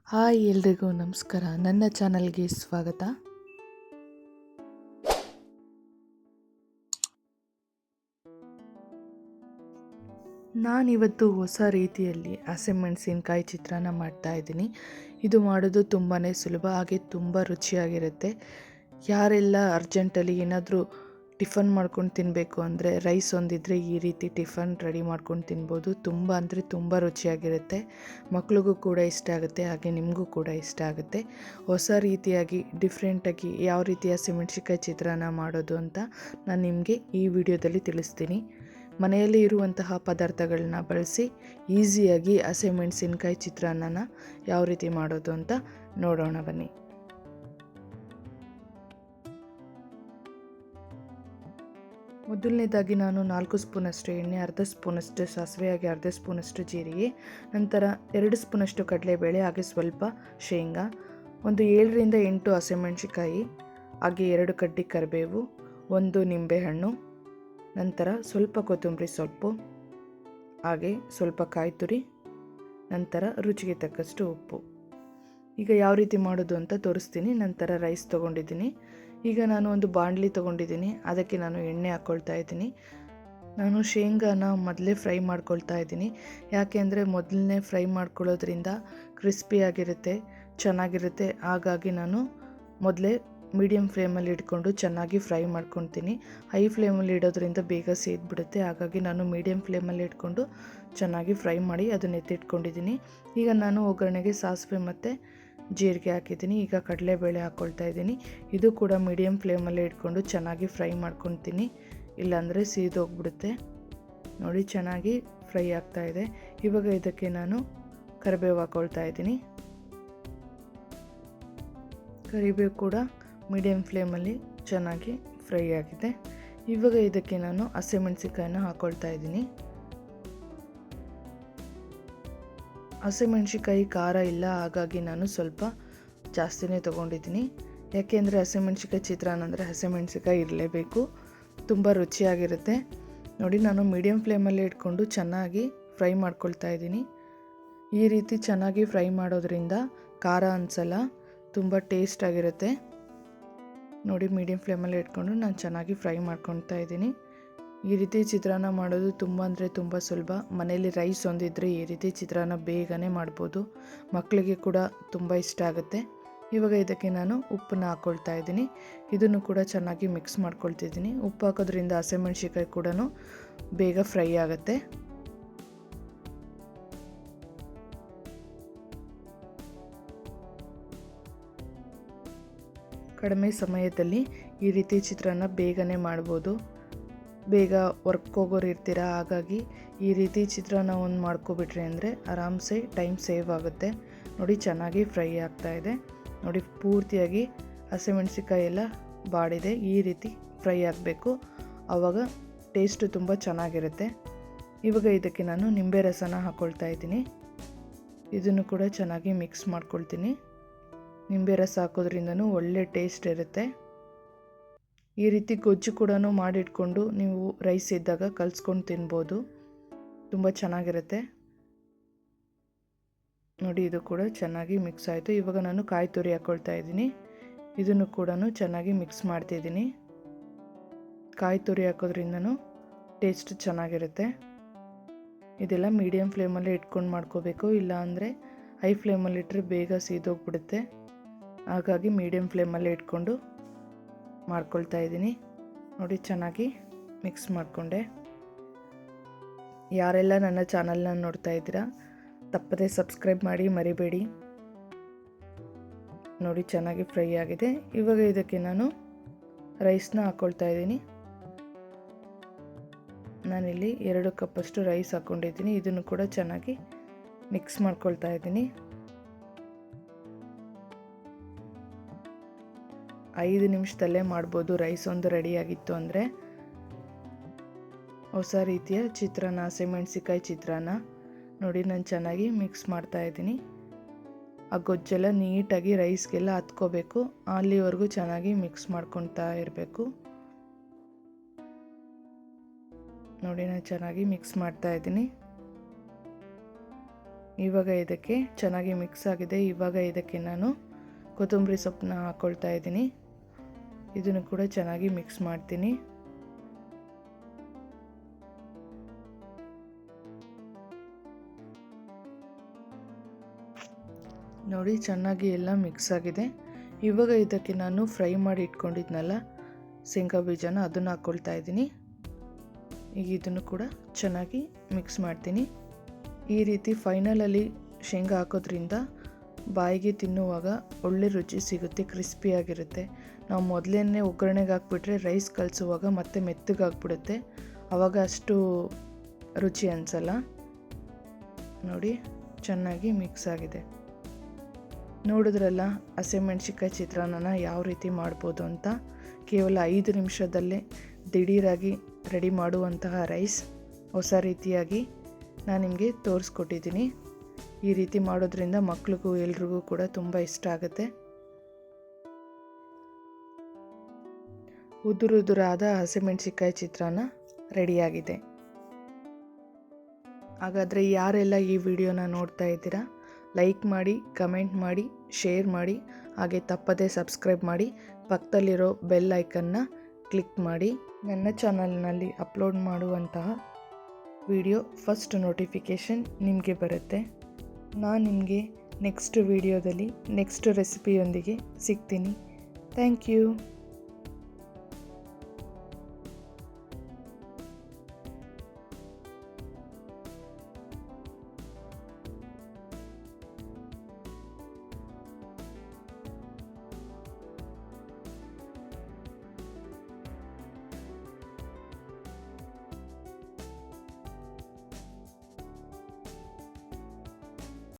Hi ಎಲ್ರಿಗೂ ನಮಸ್ಕಾರ. ನನ್ನ ಚಾನಲ್ಗೆ ಸ್ವಾಗತ. ನಾನಿವತ್ತು ಹೊಸ ರೀತಿಯಲ್ಲಿ ಹಸಿಮೆಣಸಿನಕಾಯಿ ಚಿತ್ರಾನ್ನ ಮಾಡ್ತಾಯಿದ್ದೀನಿ. ಇದು ಮಾಡೋದು ತುಂಬಾ ಸುಲಭ, ಹಾಗೆ ತುಂಬ ರುಚಿಯಾಗಿರುತ್ತೆ. ಯಾರೆಲ್ಲ ಅರ್ಜೆಂಟಲ್ಲಿ ಏನಾದರೂ ಟಿಫನ್ ಮಾಡ್ಕೊಂಡು ತಿನ್ನಬೇಕು ಅಂದರೆ ರೈಸ್ ಒಂದಿದ್ರೆ ಈ ರೀತಿ ಟಿಫನ್ ರೆಡಿ ಮಾಡ್ಕೊಂಡು ತಿನ್ಬೋದು. ತುಂಬ ಅಂದರೆ ತುಂಬ ರುಚಿಯಾಗಿರುತ್ತೆ. ಮಕ್ಳಿಗೂ ಕೂಡ ಇಷ್ಟ ಆಗುತ್ತೆ, ಹಾಗೆ ನಿಮಗೂ ಕೂಡ ಇಷ್ಟ ಆಗುತ್ತೆ. ಹೊಸ ರೀತಿಯಾಗಿ ಡಿಫ್ರೆಂಟಾಗಿ ಯಾವ ರೀತಿ ಹಸಿಮೆಣಸಿನಕಾಯಿ ಚಿತ್ರಾನ್ನ ಮಾಡೋದು ಅಂತ ನಾನು ನಿಮಗೆ ಈ ವಿಡಿಯೋದಲ್ಲಿ ತಿಳಿಸ್ತೀನಿ. ಮನೆಯಲ್ಲಿ ಇರುವಂತಹ ಪದಾರ್ಥಗಳನ್ನ ಬಳಸಿ ಈಸಿಯಾಗಿ ಹಸಿಮೆಣಸಿನಕಾಯಿ ಚಿತ್ರಾನ್ನನ ಯಾವ ರೀತಿ ಮಾಡೋದು ಅಂತ ನೋಡೋಣ ಬನ್ನಿ. ಮೊದಲನೇದಾಗಿ ನಾನು 4 ಸ್ಪೂನಷ್ಟು ಎಣ್ಣೆ, ಅರ್ಧ ಸ್ಪೂನಷ್ಟು ಸಾಸಿವೆ, ಹಾಗೆ ಅರ್ಧ ಸ್ಪೂನಷ್ಟು ಜೀರಿಗೆ, ನಂತರ 2 ಸ್ಪೂನಷ್ಟು ಕಡಲೆಬೇಳೆ, ಹಾಗೆ ಸ್ವಲ್ಪ ಶೇಂಗಾ, ಒಂದು 7ರಿಂದ 8 ಹಸಿಮೆಣಸಿನಕಾಯಿ, ಹಾಗೆ 2 ಕಡ್ಡಿ ಕರಿಬೇವು, 1 ನಿಂಬೆಹಣ್ಣು, ನಂತರ ಸ್ವಲ್ಪ ಕೊತ್ತಂಬರಿ ಸೊಪ್ಪು, ಹಾಗೆ ಸ್ವಲ್ಪ ಕಾಯಿ ತುರಿ, ನಂತರ ರುಚಿಗೆ ತಕ್ಕಷ್ಟು ಉಪ್ಪು. ಈಗ ಯಾವ ರೀತಿ ಮಾಡೋದು ಅಂತ ತೋರಿಸ್ತೀನಿ. ನಂತರ ರೈಸ್ ತೊಗೊಂಡಿದ್ದೀನಿ. ಈಗ ನಾನು ಒಂದು ಬಾಣಲಿ ತೊಗೊಂಡಿದ್ದೀನಿ, ಅದಕ್ಕೆ ನಾನು ಎಣ್ಣೆ ಹಾಕ್ಕೊಳ್ತಾ ಇದ್ದೀನಿ. ನಾನು ಶೇಂಗಾನ ಮೊದಲೇ ಫ್ರೈ ಮಾಡ್ಕೊಳ್ತಾ ಇದ್ದೀನಿ. ಯಾಕೆ ಅಂದರೆ ಮೊದಲನೇ ಫ್ರೈ ಮಾಡ್ಕೊಳ್ಳೋದ್ರಿಂದ ಕ್ರಿಸ್ಪಿಯಾಗಿರುತ್ತೆ, ಚೆನ್ನಾಗಿರುತ್ತೆ. ಹಾಗಾಗಿ ನಾನು ಮೊದಲೇ ಮೀಡಿಯಮ್ ಫ್ಲೇಮಲ್ಲಿ ಇಟ್ಕೊಂಡು ಚೆನ್ನಾಗಿ ಫ್ರೈ ಮಾಡ್ಕೊತೀನಿ. ಹೈ ಫ್ಲೇಮಲ್ಲಿ ಇಡೋದ್ರಿಂದ ಬೇಗ ಸೇದ್ಬಿಡುತ್ತೆ. ಹಾಗಾಗಿ ನಾನು ಮೀಡಿಯಮ್ ಫ್ಲೇಮಲ್ಲಿ ಇಟ್ಕೊಂಡು ಚೆನ್ನಾಗಿ ಫ್ರೈ ಮಾಡಿ ಅದನ್ನು ಎತ್ತಿಟ್ಕೊಂಡಿದ್ದೀನಿ. ಈಗ ನಾನು ಒಗ್ಗರಣೆಗೆ ಸಾಸಿವೆ ಮತ್ತು ಜೀರಿಗೆ ಹಾಕಿದ್ದೀನಿ. ಈಗ ಕಡಲೆಬೇಳೆ ಹಾಕ್ಕೊಳ್ತಾ ಇದ್ದೀನಿ. ಇದು ಕೂಡ ಮೀಡಿಯಮ್ ಫ್ಲೇಮಲ್ಲಿ ಇಟ್ಕೊಂಡು ಚೆನ್ನಾಗಿ ಫ್ರೈ ಮಾಡ್ಕೊತೀನಿ, ಇಲ್ಲಾಂದರೆ ಸೀದೋಗ್ಬಿಡುತ್ತೆ. ನೋಡಿ, ಚೆನ್ನಾಗಿ ಫ್ರೈ ಆಗ್ತಾಯಿದೆ. ಇವಾಗ ಇದಕ್ಕೆ ನಾನು ಕರಿಬೇವು ಹಾಕ್ಕೊಳ್ತಾ ಇದ್ದೀನಿ. ಕರಿಬೇವು ಕೂಡ ಮೀಡಿಯಮ್ ಫ್ಲೇಮಲ್ಲಿ ಚೆನ್ನಾಗಿ ಫ್ರೈ ಆಗಿದೆ. ಇವಾಗ ಇದಕ್ಕೆ ನಾನು ಹಸಿಮೆಣಸಿನಕಾಯಿನ ಹಾಕ್ಕೊಳ್ತಾ ಇದ್ದೀನಿ. ಹಸಿಮೆಣಸಿನಕಾಯಿ ಖಾರ ಇಲ್ಲ, ಹಾಗಾಗಿ ನಾನು ಸ್ವಲ್ಪ ಜಾಸ್ತಿನೇ ತೊಗೊಂಡಿದ್ದೀನಿ. ಯಾಕೆಂದರೆ ಹಸಿಮೆಣಸಿನಕಾಯಿ ಚಿತ್ರಾನ್ನ ಅಂದರೆ ಹಸಿಮೆಣಸಿನಕಾಯಿ ಇರಲೇಬೇಕು, ತುಂಬ ರುಚಿಯಾಗಿರುತ್ತೆ. ನೋಡಿ, ನಾನು ಮೀಡಿಯಮ್ ಫ್ಲೇಮಲ್ಲಿ ಇಟ್ಕೊಂಡು ಚೆನ್ನಾಗಿ ಫ್ರೈ ಮಾಡ್ಕೊಳ್ತಾ ಇದ್ದೀನಿ. ಈ ರೀತಿ ಚೆನ್ನಾಗಿ ಫ್ರೈ ಮಾಡೋದ್ರಿಂದ ಖಾರ ಅನಿಸಲ್ಲ, ತುಂಬ ಟೇಸ್ಟಾಗಿರುತ್ತೆ. ನೋಡಿ, ಮೀಡಿಯಮ್ ಫ್ಲೇಮಲ್ಲಿ ಇಟ್ಕೊಂಡು ನಾನು ಚೆನ್ನಾಗಿ ಫ್ರೈ ಮಾಡ್ಕೊಳ್ತಾ ಇದ್ದೀನಿ. ಈ ರೀತಿ ಚಿತ್ರಾನ್ನ ಮಾಡೋದು ತುಂಬ ಅಂದರೆ ತುಂಬ ಸುಲಭ. ಮನೇಲಿ ರೈಸ್ ಒಂದಿದ್ರೆ ಈ ರೀತಿ ಚಿತ್ರಾನ್ನ ಬೇಗನೆ ಮಾಡ್ಬೋದು. ಮಕ್ಕಳಿಗೆ ಕೂಡ ತುಂಬ ಇಷ್ಟ ಆಗುತ್ತೆ. ಇವಾಗ ಇದಕ್ಕೆ ನಾನು ಉಪ್ಪನ್ನ ಹಾಕ್ಕೊಳ್ತಾ ಇದ್ದೀನಿ. ಇದನ್ನು ಕೂಡ ಚೆನ್ನಾಗಿ ಮಿಕ್ಸ್ ಮಾಡ್ಕೊಳ್ತಿದ್ದೀನಿ. ಉಪ್ಪು ಹಾಕೋದ್ರಿಂದ ಹಸಿಮೆಣಸಿನಕಾಯಿ ಕೂಡ ಬೇಗ ಫ್ರೈ ಆಗುತ್ತೆ. ಕಡಿಮೆ ಸಮಯದಲ್ಲಿ ಈ ರೀತಿ ಚಿತ್ರಾನ್ನ ಬೇಗನೆ ಮಾಡ್ಬೋದು. ಬೇಗ ವರ್ಕ್ ಹೋಗೋರು ಇರ್ತೀರ, ಹಾಗಾಗಿ ಈ ರೀತಿ ಚಿತ್ರಾನ್ನ ಒಂದು ಮಾಡ್ಕೊಬಿಟ್ರಿ ಅಂದರೆ ಆರಾಮ್ಸೆ ಟೈಮ್ ಸೇವ್ ಆಗುತ್ತೆ. ನೋಡಿ, ಚೆನ್ನಾಗಿ ಫ್ರೈ ಆಗ್ತಾಯಿದೆ. ನೋಡಿ, ಪೂರ್ತಿಯಾಗಿ ಹಸಿಮೆಣಸಿನಕಾಯಿ ಎಲ್ಲ ಬಾಡಿದೆ. ಈ ರೀತಿ ಫ್ರೈ ಆಗಬೇಕು, ಆವಾಗ ಟೇಸ್ಟು ತುಂಬ ಚೆನ್ನಾಗಿರುತ್ತೆ. ಇವಾಗ ಇದಕ್ಕೆ ನಾನು ನಿಂಬೆ ರಸನ ಹಾಕ್ಕೊಳ್ತಾ ಇದ್ದೀನಿ. ಇದನ್ನು ಕೂಡ ಚೆನ್ನಾಗಿ ಮಿಕ್ಸ್ ಮಾಡ್ಕೊಳ್ತೀನಿ. ನಿಂಬೆ ರಸ ಹಾಕೋದ್ರಿಂದನೂ ಒಳ್ಳೆ ಟೇಸ್ಟ್ ಇರುತ್ತೆ. ಈ ರೀತಿ ಗೊಜ್ಜು ಕೂಡ ಮಾಡಿಟ್ಕೊಂಡು ನೀವು ರೈಸ್ ಇದ್ದಾಗ ಕಲಿಸ್ಕೊಂಡು ತಿನ್ಬೋದು, ತುಂಬ ಚೆನ್ನಾಗಿರುತ್ತೆ. ನೋಡಿ, ಇದು ಕೂಡ ಚೆನ್ನಾಗಿ ಮಿಕ್ಸ್ ಆಯಿತು. ಇವಾಗ ನಾನು ಕಾಯಿ ತುರಿ ಹಾಕ್ಕೊಳ್ತಾ ಇದ್ದೀನಿ. ಇದನ್ನು ಕೂಡ ಚೆನ್ನಾಗಿ ಮಿಕ್ಸ್ ಮಾಡ್ತಿದ್ದೀನಿ. ಕಾಯಿ ತುರಿ ಹಾಕೋದ್ರಿಂದನೂ ಟೇಸ್ಟ್ ಚೆನ್ನಾಗಿರುತ್ತೆ. ಇದೆಲ್ಲ ಮೀಡಿಯಮ್ ಫ್ಲೇಮಲ್ಲಿ ಇಟ್ಕೊಂಡು ಮಾಡ್ಕೋಬೇಕು, ಇಲ್ಲ ಅಂದರೆ ಹೈ ಫ್ಲೇಮಲ್ಲಿ ಇಟ್ಟರೆ ಬೇಗ ಸೀದೋಗ್ಬಿಡುತ್ತೆ. ಹಾಗಾಗಿ ಮೀಡಿಯಮ್ ಫ್ಲೇಮಲ್ಲಿ ಇಟ್ಕೊಂಡು ಮಾಡ್ಕೊಳ್ತಾ ಇದ್ದೀನಿ. ನೋಡಿ, ಚೆನ್ನಾಗಿ ಮಿಕ್ಸ್ ಮಾಡಿಕೊಂಡೆ. ಯಾರೆಲ್ಲ ನನ್ನ ಚಾನಲ್ನ ನೋಡ್ತಾ ಇದ್ದೀರಾ ತಪ್ಪದೇ ಸಬ್ಸ್ಕ್ರೈಬ್ ಮಾಡಿ, ಮರಿಬೇಡಿ. ನೋಡಿ, ಚೆನ್ನಾಗಿ ಫ್ರೈ ಆಗಿದೆ. ಇವಾಗ ಇದಕ್ಕೆ ನಾನು ರೈಸ್ನ ಹಾಕ್ಕೊಳ್ತಾ ಇದ್ದೀನಿ. ನಾನಿಲ್ಲಿ 2 ಕಪ್ಪಷ್ಟು ರೈಸ್ ಹಾಕ್ಕೊಂಡಿದ್ದೀನಿ. ಇದನ್ನು ಕೂಡ ಚೆನ್ನಾಗಿ ಮಿಕ್ಸ್ ಮಾಡ್ಕೊಳ್ತಾ ಇದ್ದೀನಿ. 5 ನಿಮಿಷದಲ್ಲೇ ಮಾಡ್ಬೋದು ರೈಸ್ ಒಂದು ರೆಡಿಯಾಗಿತ್ತು ಅಂದರೆ. ಹೊಸ ರೀತಿಯ ಚಿತ್ರಾನ್ನ, ಹಸಿಮೆಣಸಿನಕಾಯಿ ಚಿತ್ರಾನ್ನ. ನೋಡಿ, ನಾನು ಚೆನ್ನಾಗಿ ಮಿಕ್ಸ್ ಮಾಡ್ತಾ ಇದ್ದೀನಿ. ಆ ಗೊಜ್ಜೆಲ್ಲ ನೀಟಾಗಿ ರೈಸ್ಗೆಲ್ಲ ಹತ್ಕೋಬೇಕು, ಅಲ್ಲಿವರೆಗೂ ಚೆನ್ನಾಗಿ ಮಿಕ್ಸ್ ಮಾಡ್ಕೊತಾ ಇರಬೇಕು. ನೋಡಿ, ನಾನು ಚೆನ್ನಾಗಿ ಮಿಕ್ಸ್ ಮಾಡ್ತಾ ಇದ್ದೀನಿ. ಇವಾಗ ಇದಕ್ಕೆ ಚೆನ್ನಾಗಿ ಮಿಕ್ಸ್ ಆಗಿದೆ. ಇವಾಗ ಇದಕ್ಕೆ ನಾನು ಕೊತ್ತಂಬರಿ ಸೊಪ್ಪನ್ನ ಹಾಕ್ಕೊಳ್ತಾ ಇದ್ದೀನಿ. ಇದನ್ನು ಕೂಡ ಚೆನ್ನಾಗಿ ಮಿಕ್ಸ್ ಮಾಡ್ತೀನಿ. ನೋಡಿ ಚೆನ್ನಾಗಿ ಎಲ್ಲ ಮಿಕ್ಸ್ ಆಗಿದೆ. ಇವಾಗ ಇದಕ್ಕೆ ನಾನು ಫ್ರೈ ಮಾಡಿ ಇಟ್ಕೊಂಡಿದ್ನಲ್ಲ ಶೇಂಗಾ ಬೀಜನ ಅದನ್ನು ಹಾಕ್ಕೊಳ್ತಾ ಇದ್ದೀನಿ. ಈಗ ಇದನ್ನು ಕೂಡ ಚೆನ್ನಾಗಿ ಮಿಕ್ಸ್ ಮಾಡ್ತೀನಿ. ಈ ರೀತಿ ಫೈನಲಲ್ಲಿ ಶೇಂಗಾ ಹಾಕೋದ್ರಿಂದ ಬಾಯಿಗೆ ತಿನ್ನುವಾಗ ಒಳ್ಳೆ ರುಚಿ ಸಿಗುತ್ತೆ, ಕ್ರಿಸ್ಪಿಯಾಗಿರುತ್ತೆ. ನಾವು ಮೊದಲೇ ಒಗ್ಗರಣೆಗೆ ಹಾಕ್ಬಿಟ್ರೆ ರೈಸ್ ಕಲಿಸುವಾಗ ಮತ್ತೆ ಮೆತ್ತಗಾಗ್ಬಿಡುತ್ತೆ, ಆವಾಗ ಅಷ್ಟು ರುಚಿ ಅನಿಸಲ್ಲ. ನೋಡಿ ಚೆನ್ನಾಗಿ ಮಿಕ್ಸ್ ಆಗಿದೆ. ನೋಡಿದ್ರಲ್ಲ ಹಸಿಮೆಣ್ಸಿಕಾಯಿ ಚಿತ್ರಾನ್ನ ಯಾವ ರೀತಿ ಮಾಡ್ಬೋದು ಅಂತ. ಕೇವಲ 5 ನಿಮಿಷದಲ್ಲೇ ದಿಢೀರಾಗಿ ರೆಡಿ ಮಾಡುವಂತಹ ರೈಸ್ ಹೊಸ ರೀತಿಯಾಗಿ ನಾನು ನಿಮಗೆ ತೋರಿಸ್ಕೊಟ್ಟಿದ್ದೀನಿ. ಈ ರೀತಿ ಮಾಡೋದ್ರಿಂದ ಮಕ್ಳಿಗೂ ಎಲ್ರಿಗೂ ಕೂಡ ತುಂಬ ಇಷ್ಟ ಆಗುತ್ತೆ. ಉದುರುದುರಾದ ಹಸಿಮೆಣ್ಸಿಕಾಯಿ ಚಿತ್ರಾನ್ನ ರೆಡಿಯಾಗಿದೆ. ಹಾಗಾದರೆ ಯಾರೆಲ್ಲ ಈ ವಿಡಿಯೋನ ನೋಡ್ತಾ ಇದ್ದೀರಾ, ಲೈಕ್ ಮಾಡಿ, ಕಮೆಂಟ್ ಮಾಡಿ, ಶೇರ್ ಮಾಡಿ, ಹಾಗೆ ತಪ್ಪದೇ ಸಬ್ಸ್ಕ್ರೈಬ್ ಮಾಡಿ, ಪಕ್ಕದಲ್ಲಿರೋ ಬೆಲ್ ಐಕನ್ನ ಕ್ಲಿಕ್ ಮಾಡಿ. ನನ್ನ ಚಾನಲ್ನಲ್ಲಿ ಅಪ್ಲೋಡ್ ಮಾಡುವಂತಹ ವಿಡಿಯೋ ಫಸ್ಟ್ ನೋಟಿಫಿಕೇಷನ್ ನಿಮಗೆ ಬರುತ್ತೆ. ನಾನು ನಿಮಗೆ ನೆಕ್ಸ್ಟ್ ವಿಡಿಯೋದಲ್ಲಿ ನೆಕ್ಸ್ಟ್ ರೆಸಿಪಿಯೊಂದಿಗೆ ಸಿಗ್ತೀನಿ. Thank you.